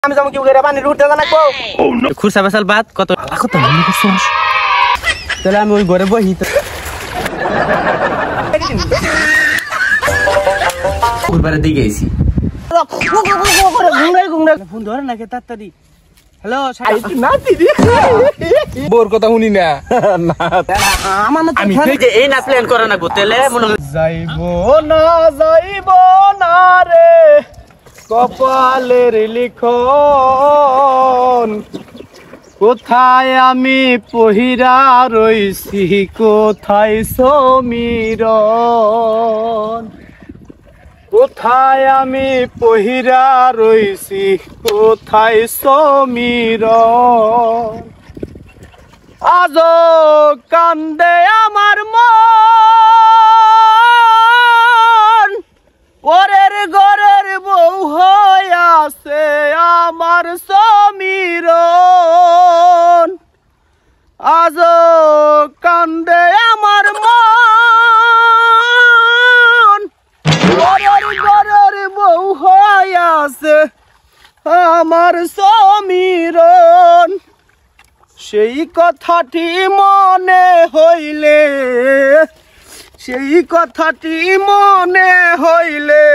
আমি যাবো কি করে পানি উঠতে জানাবো খুরসা বেসাল বাদ কত কত মনে করছস তাহলে আমি ওই ঘরে বহি কুরবারে দিকে আইছি ফোন ধরে নাকি তাড়াতাড়ি হ্যালো নাতি বোর কথা শুনি না আমার না আমি এই না প্ল্যান করে না গোতেলে মনে যাইবো না রে কপালের লিখন কোথায় আমি পহিরা রইছি কোথায় সমীরণ কোথায় আমি পহিরা রইছি কোথায় সমীরণ আজো কান্দে আমার মন পরের ঘরের বউ হয়ে আছে আমার সমীরণ আজো কান্দে আমার মন পরের ঘরের বউ হয়ে আছে আমার সমীরণ সেই কথাটি মনে হইলে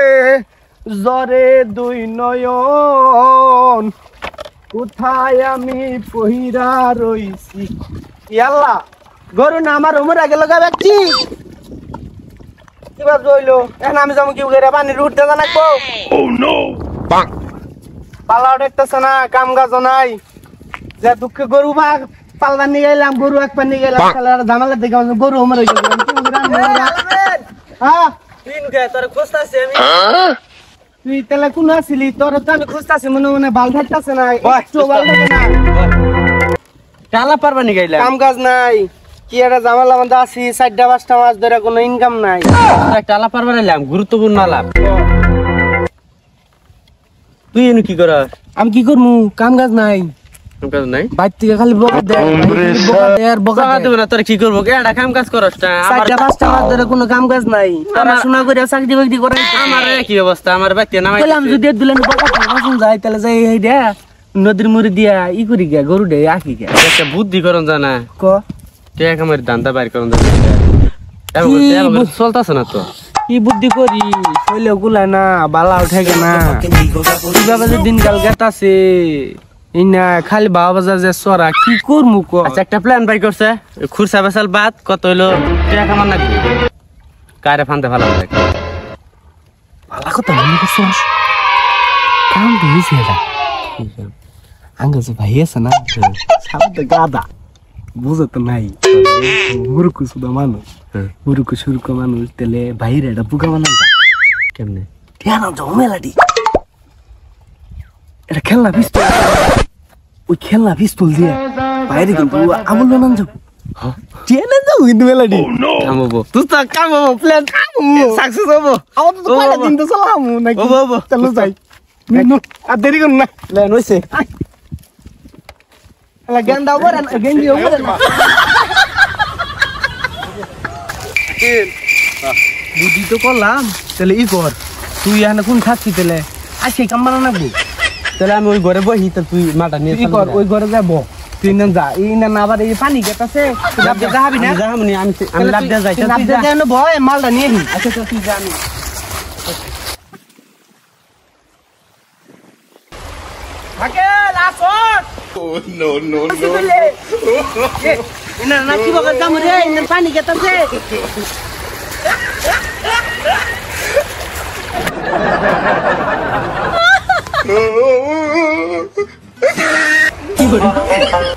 জরে দুই নয়ন কোথায় আমি পহিরা রইছি ইয়াল্লা গরু না আমার উমর আগে লগা ব্যক্তি কিবা জইলো এখন আমি যাবো কি করে পানি উঠতে জানাবো পালাও দেখতেছে না কাম কাজ নাই যে দুঃখে গরু বা পাল্লা নিয়ে গেলাম গরু এক পানি গেলাম ঝামেলা দেখে গরু আমার হয়ে গেল তুই তাহলে কোন আসিলি তোর তো আমি খুঁজতেছি মনে মনে বাল থাকতেছে না টালা পারবা নি গাইলা কাম কাজ নাই কি একটা ঝামেলা মধ্যে আছি 4টা 5টা মাস ধরে কোনো ইনকাম নাই টালা পারবা নাইলাম গুরুত্বপূর্ণ আলাপ তুই এনে কি কর আমি কি করবো কাম কাজ নাই নাই বাইর থেকে খালি বকা দেবে না তোর কি করবো এটা কাম কাজ করস না 4টা 5টা মাস ধরে কোনো কাম কাজ নাই পড়াশোনা করে চাকরি বাকরি করে আমার কি অবস্থা আমার বাইতে নামাই আমি যদি দুলেন বকা যাই তাহলে যাই এই দে নদীর মুড়ি দিয়া ই করি গিয়া গরু দে আঁকি গিয়া একটা বুদ্ধি করন জানা ক টেক আমার দান্দা বাইর করন চলতাছে না তো কি বুদ্ধি করি শৈলে গুলায় না বালা উঠে না কিভাবে যে দিনকাল গেতাছে ইনা খালি বাবা বাজার যে সরা কি করমু ক আচ্ছা একটা প্ল্যান বাই করছে খুরসা বেসাল বাদ কত হইলো টেক আমার নাকি কারে ফানতে ভালো লাগে ভালো কথা মনে করছস কাম হইছে এটা আঙ্গা যে ভাই আছে না সামনে গাদা বুঝে তো নাই মুরুকু শুধু মানুষ মুরুকু সুরুকু মানুষ তেলে বাইরে এটা বুকা বানান যা কেমনে ধ্যান যাও মেলাটি এটা খেলনা পিস্তল ওই খেলনা পিস্তল দিয়ে বাইরে কিন্তু আমল নাম যাবো চেনে যাবো কিন্তু মেলাটি কামবো তুই তো কামাবো প্ল্যান সাকসেস হবো আমার তো কয়টা দিন তো চালামু নাকি চলো যাই আর দেরি করুন না প্ল্যান হইছে এলা গেন্দা ওরে না গেন্দি ওরে না বুদ্ধি তো করলাম তাহলে ই কর তুই এখানে কোন থাকছি তাহলে আজকে কাম বানা নাকবো তাহলে আমি ওই ঘরে বহি তো তুই মাটা নিয়ে ই কর ওই ঘরে যাবো তুই না যা এই না আবার এই পানি গেতাছে লাভ দে যাবি না যাহামনি আমি লাভ দে যাই লাভ দে দেন ভয় মালটা নিয়ে নি আচ্ছা তুই জানি আকেল আসর no ইনা না কি বগা জাম রে ইনা পানি গেতাছে কি করে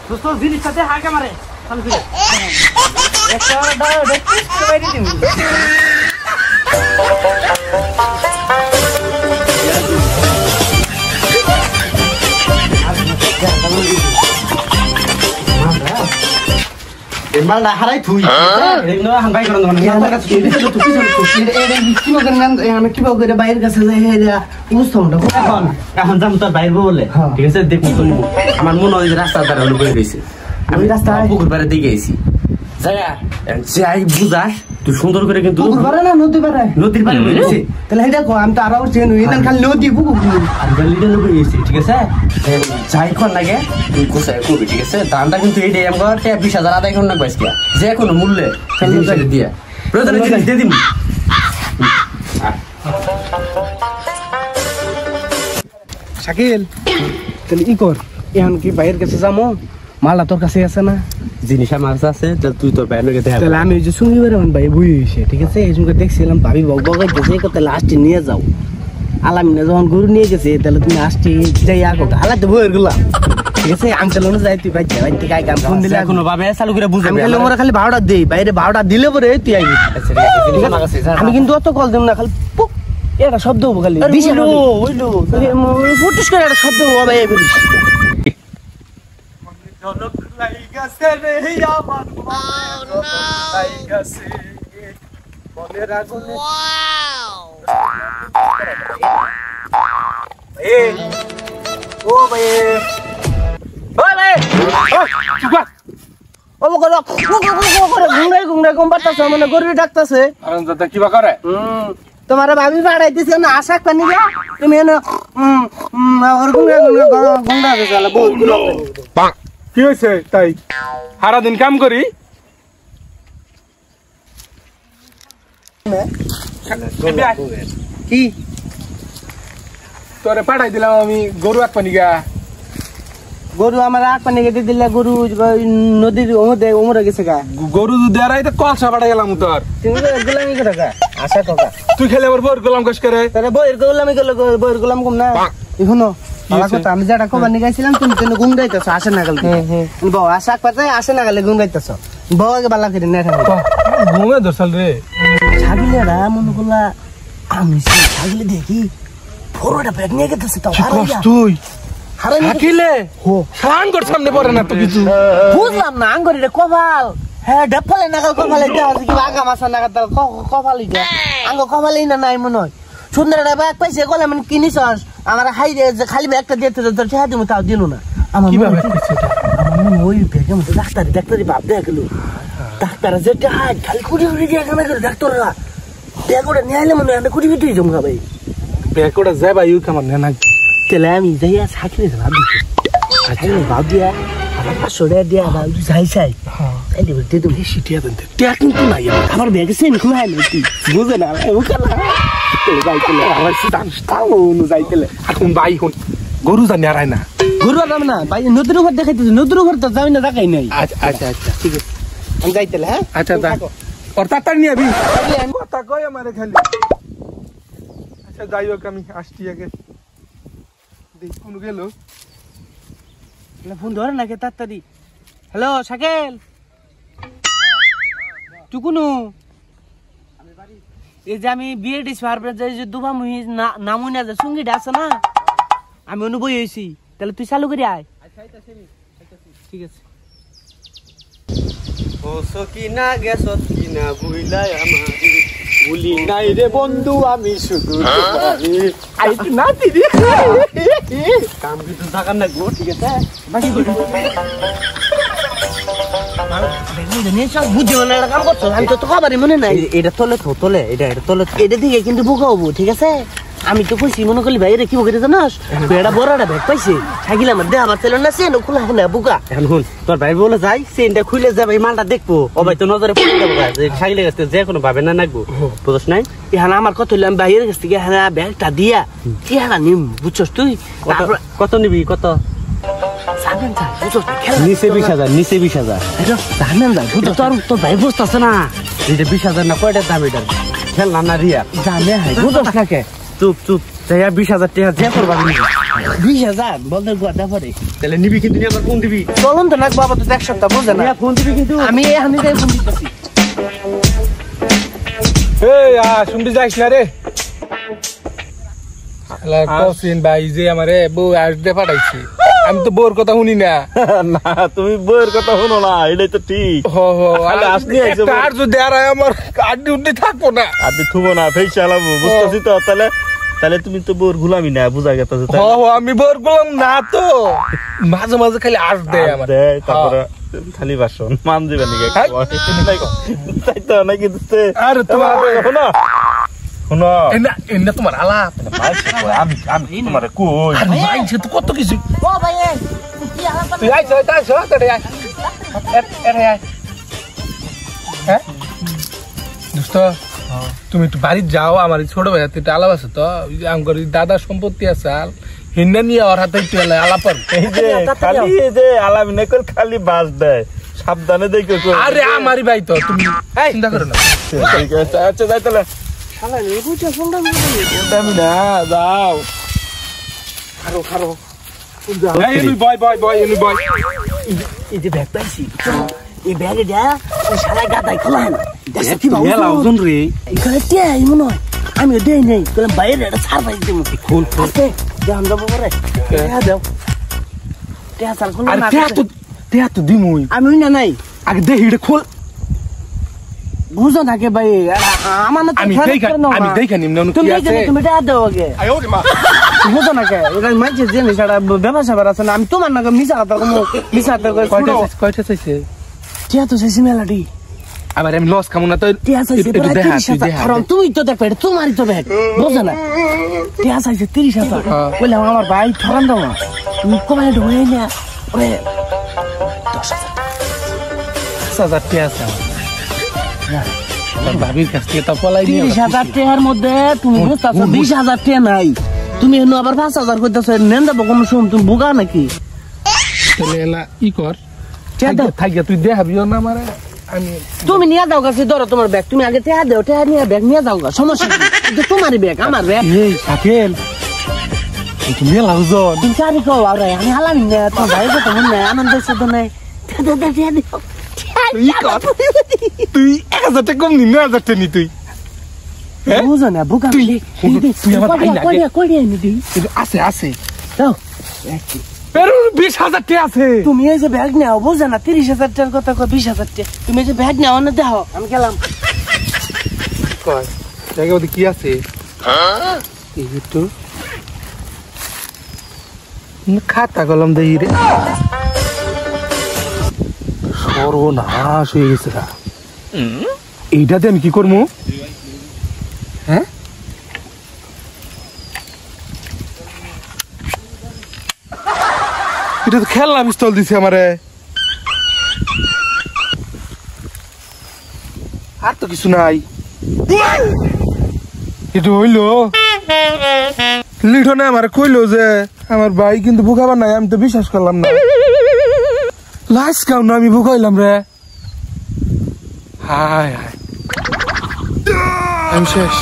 দোস্ত জিনিস সাথে হাগে মারে চালু করে একটা দাও দেখতে বাইরে দিন মালটা হারাই থুই এনো হান বাই করন মালটা কাছে তুই এর কি মগন আমি কি বগরে বাইরের কাছে যাই হেরা বুঝছমটা এখন যাম তোর বাইরে বলে ঠিক আছে দেখি আমার মনে হয় রাস্তা দ্বারা বলে গেছে আমি রাস্তা পুকুর পাড়ে দিকে আইছি যাই বুঝাস তুই সুন্দর করে কিন্তু পুকুর পারে না নদী পারে নদীর পাড়ে বসে তাহলে এটা কো আমি তো আরো চেন হই তাহলে খালি নদী পুকুর আর লিডার লোক এসে ঠিক আছে যাই কোন লাগে তুই কোথায় করবি ঠিক আছে দামটা কিন্তু এইটাই আমার 20,000 আদায় করুন না বাইসকে যে কোনো মূল্যে জিনিসটা দিয়ে প্রয়োজনে জিনিস দিয়ে দিন শাকিল তাহলে ই কর এখন কি বাইরের কাছে যাবো মালটা তোর কাছে আছে না জিনিস আমার কাছে আছে তাহলে তুই তোর বাইরে লোকে দেখা তাহলে আমি ওই যে শনিবার আমার ভাই বই হয়েছে ঠিক আছে এই সঙ্গে দেখছিলাম ভাবি বগাইতেছে তাহলে আসটি নিয়ে যাও আলামিনা যখন গরু নিয়ে গেছে তাহলে তুমি আসটি যাই আগো আলাদা বইয়ের গুলা ঠিক আছে আঙ্কেল যাই তুই ভাই যাই তুই গাই গান ফোন দিলে এখনো ভাবে চালু করে বুঝাবে আমি খালি ওরা খালি ভাড়া দেই বাইরে ভাড়া দিলে পরে তুই আইবি আমি কিন্তু অত কল দেব না খালি পুক এটা শব্দ হবো খালি ওইলো ফুটিস করে একটা শব্দ হবো ভাই এবার ও ভাই মানে গরু ডাকতেছে কিবা করে তোমার ভাবি বাড়াইতেছে না আশা পানি তুমি কি হয়েছে তাই সারাদিন কাম করি কি তোরে পাঠাই দিলাম আমি গরু এক পানি গা গরু আমার আগ পানি কেটে দিলে গরু নদীর ওমরে গেছে গা গরু দেয়ারাই তো কলসা পাঠাই গেলাম তোর তুমি গোলামি করে গা আশা কথা তুই খেলে আবার বর গোলাম কস করে তাহলে বইয়ের গোলামি করলে বইয়ের গোলাম কম না এখনো কথা আমি যেটা কবার নিগাইছিলাম তুমি তুমি গুম গাইতেছো আসে না গেলে বউ আশা পাতায় আসে না গেলে গুম গাইতেছো বউ আগে বালা করে নেঠা ঘুমে ধরছাল রে ছাগলেরা মনে করলা আমি ছাগলে দেখি ফোরটা ব্যাগ নিয়ে গেতেছে তাও তুই হারাই থাকিলে সান কর সামনে পড়ে না তো কিছু বুঝলাম না আঙ্গুরি রে কপাল হ্যাঁ ডাফালে নাগাল কপালে দেওয়া কি আগা মাছা নাগাল কপালই যা আঙ্গ কপালেই না নাই মনে হয় সুন্দর ব্যাগ পাইছে গলে মানে কিনিস আমার হাই যে খালি ব্যাগটা দিতে তোর চেহারা দিমু তাও দিনু না আমার ওই ব্যাগের মধ্যে ডাক্তারি ভাব দেখা গেল ডাক্তার যেটা হাই খালি কুড়ি কুড়ি দিয়ে কেন করে ডাক্তাররা ব্যাগ ওটা নিয়ে আইলে মনে হয় কুড়ি কুড়ি জমা ভাই ব্যাগ ওটা যাবা ইউ কেমন না তাহলে আমি যাইয়া সাকিলে ভাব দিচ্ছি সাকিলে ভাব দিয়া আমার 500 টাকা দিয়া ভাব যাই চাই তাইলে বলতে তুমি সিটিয়া দেন টিয়া কিন্তু নাই আমার ব্যাগে সেন খুলাই নাকি বুঝে না ও কালা তাহলে যাইতেলে আমার সিটান তাও নু যাইতেলে এখন ভাই হন গরু জানি আর না গরু আর না ভাই নদীর উপর দেখাইতেছে নদীর উপর তো যাই না দেখাই নাই আচ্ছা আচ্ছা আচ্ছা ঠিক আছে আমি যাইতেলে হ্যাঁ আচ্ছা দা ওর তাড়াতাড়ি নিয়ে আবি কথা কই আমারে খালি আচ্ছা যাই হোক আমি আসছি আগে দেখ কোন গেল ফোন ধরে নাকি তাড়াতাড়ি হ্যালো শাকেল টুকুনু এই যে আমি বিয়ে দিছি পারবে যে দুবা মুহি নামুনা যে সঙ্গীটা আছে না আমি অনুবই হয়েছি তাহলে তুই চালু করে আয় ঠিক আছে ও সকিনা গেছত কিনা বুইলাই আমার বলি নাই রে বন্ধু আমি শুধু আই না দিদি কাম কিন্তু থাকার না গো ঠিক আছে বাকি করে বুঝে মনে একটা কাম করছো আমি তো খবরই মনে নাই এটা তোলে তো তোলে এটা তোলে এটা দিকে কিন্তু বুকা হবো ঠিক আছে আমি তো কইছি মনে করলি ভাই রে কি বকে জানাস বেড়া বড়টা ব্যাগ পাইছে সাইকেল আমার দেহ আমার তেল না সেন খোলা না বুকা এখন শুন তোর ভাই বলে যাই সেনটা খুলে যাবে এই মালটা দেখবো ও ভাই তো নজরে পড়ে যাবো যে সাইকেলে গেছে যে কোনো ভাবে না নাকবো বুঝছ নাই ইহানা আমার কত হইলাম বাইরের কাছ থেকে ইহানা ব্যাগটা দিয়া ইহানা নিম বুঝছস তুই কত নিবি কত জানেন যা বুঝছস নিচে 20,000 নিচে 20,000 এটা জানেন যা বুঝছস তোর ভাই বুঝতাছে না এটা 20,000 না কয়টা দাম এটা খেল না রিয়া জানে হাই বুঝছস কাকে চুপ চুপ তাই 20,000 টাকা যে করবা নিবি 20,000 বলতে গোটা পড়ে তাহলে নিবি কিন্তু নিয়ে আমার ফোন দিবি চলুন তো নাক বাবা তো এক সপ্তাহ বুঝে না ফোন দিবি কিন্তু আমি এখানে যাই ফোন দিতেছি এই শুনতে যাইস না রে কসিন ভাই যে আমারে বউ আসতে পাঠাইছি আমি তো বউর কথা শুনি না না তুমি বউয়ের কথা শুনো না এটাই তো ঠিক আর যদি আর আমার কার্ড উঠে থাকবো না আপনি থুবো না ফেস চালাবো বুঝতেছি তো তাহলে তাহলে তুমি তো বোর গুলামি না বুঝা গেছে আমি বোর বললাম না তো মাঝে মাঝে খালি আস দেয় আমার তারপরে খালি বাসন মান দিবে নাকি তাই তো নাকি দিতে আরে তোমার শোনো শোনো এন্না তোমার আলাপ আমি আমি তোমার কই আর মাইছে তো কত কিছু ও ভাই কি আলাপ তুই আইছ তাই সব তোরে আয় এরে আয় হ্যাঁ দোস্ত তুমি একটু বাড়ি যাও আমার ছোট ভাই হাতে আলাপ আছে তো আমার দাদা সম্পত্তি আছে আর হিন্না নিয়ে ওর হাতে একটু আলাপ এই যে খালি এই যে আলামি না করে খালি বাস দেয় সাবধানে দেখো আরে আমারই ভাই তো তুমি চিন্তা করো না ঠিক আছে আচ্ছা যাই তাহলে শালা রে বুঝা ফোনটা মারবে আমি না যাও খারো খারো এই যে ব্যাগ পাইছি এই ব্যাগে যা ওই শালা গাদাই খোলা না দেখো কি ভালো ওজন রে এখানে টিয়া মনে হয় আমি দেই নেই বললাম বাইরে একটা ছাড় পাই দেবো খোল আস্তে দাম দেবো করে টিয়া দাও টিয়া ছাড় খোল আরে না টিয়া তো দিমুই আমি না নাই আগে দেখি এটা খোল বুঝো নাকি ভাই আমার না আমি দেখা নিম্ন তুমি তুমি টিয়া দাও আগে বুঝো না কে এটা মাইছে জিনিস এটা ব্যবসা আছে না আমি তোমার নাকি মিশা কথা মিশা কয়টা চাইছে টিয়া তো চাইছি মেলাডি আবার আমি লস খামু না তো টিয়া চাইছে একটু দেখা তুই দেখা কারণ তুমি তো দেখবে এটা তোমারই তো ব্যাগ বুঝো না টিয়া চাইছে 30,000 বললাম আমার ভাই ঠকান দাও না তুমি কমাই ঢুকে না ওরে 10,000 টিয়া আছে ভাবির কাছ থেকে তো পলাই নিয়ে 30,000 টাকার মধ্যে তুমি বুঝতেছো 20,000 টাকা নাই তুমি এনে আবার 5,000 কইতাছো নেন দেবো কোনো সময় তুমি বুগা নাকি তাহলে এলা ই কর টিয়া দাও থাকিয়া তুই দেখাবিও না আমারে আমি তুমি নিয়ে যাও গাছে ধরো তোমার ব্যাগ তুমি আগে টিয়া দাও টিয়া নিয়ে ব্যাগ নিয়ে যাও গা সমস্যা কি এটা তোমারই ব্যাগ আমার ব্যাগ এই সাকেল এই মেলা ওজন তুমি সারি কও আর আমি হালাম না তো ভাই তো মনে নাই আনন্দ সাথে নাই টিয়া দাও তুই কর তুই 1000 টাকা কম নি 9000 টাকা নি তুই বুঝো না বুকা তুই আমার ভাই লাগে কড়িয়া নি দিই আছে আছে দাও এর 20,000 টাকা আছে তুমি এই যে ব্যাগ নাও বুঝো না 30,000 টাকার কথা কই 20,000 টাকা তুমি এই যে ব্যাগ নাও না দাও আমি গেলাম কয় জায়গা ওদিকে কি আছে এই তো খাতা কলম দেই রে সর্বনাশ হয়ে গেছে এইটাতে আমি কি করবো হ্যাঁ এটা তো খেলনা পিস্তল দিছে আমারে আর তো কিছু নাই এটা হইলো লিঠনে আমার কইলো যে আমার ভাই কিন্তু ভুকাবার নাই আমি তো বিশ্বাস করলাম না লাশ কাউ না আমি ভুকাইলাম রে হায় হায় আমি শেষ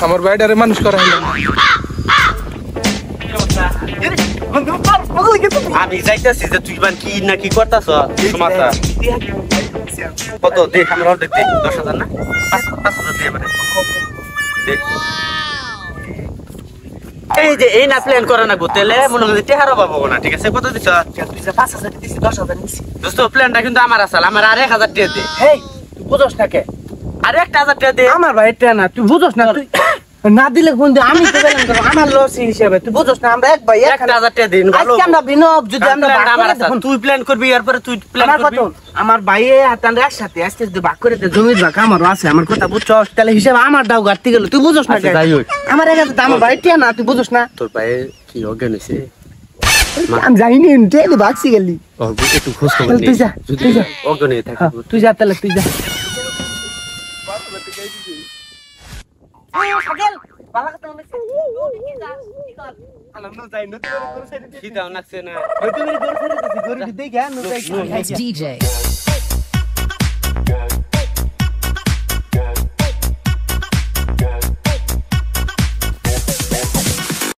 আমার ভাইটারে মানুষ করা হইলাম আমি যাইতেছি যে তুই কি না কি করতেছ সমাজটা কত দেখ আমার অর্ধেক দেখ 10,000 না 5,000 দিয়ে মানে এই যে এই না প্ল্যান করে না গোতেলে মনে হয় টেহারও পাবো না ঠিক আছে কত দিছ 5,000 দিছি 10,000 নিছি দোস্ত প্ল্যানটা কিন্তু আমার আসল আমার আর 1,000 টাকা দে হেই তুই বুঝছ না কে আর 1,000 টাকা দে আমার ভাই এটা না তুই বুঝছ না তুই না দিলে কোন আমি তো গেলাম করব আমার লস হিসাবে তুই বুঝছ না আমরা এক ভাই 1,000 টাকা দিন ভালো আজকে আমরা বিনব যদি আমরা আমার আসল তুই প্ল্যান করবি এরপরে তুই প্ল্যান করবি আমার ভাইয়ে হাতান একসাথে আজকে যদি ভাগ করে দে জমির ভাগ আমারও আছে আমার কথা বুঝছস তাহলে হিসাবে আমার দাও গাড়তে গেল তুই বুঝছ না যাই হোক আমার এক হাতে আমার ভাই টিয়া না তুই বুঝছ না তোর ভাই কি অজ্ঞান হইছে আমি জানি নি টেলে ভাগছি গেলি একটু খোঁজ খবর তুই নেই যা, যদি তুই যা। অজ্ঞান হয়ে থাকে তুই যা তাহলে তুই যা খিদাও লাগছে না দেখে DJ.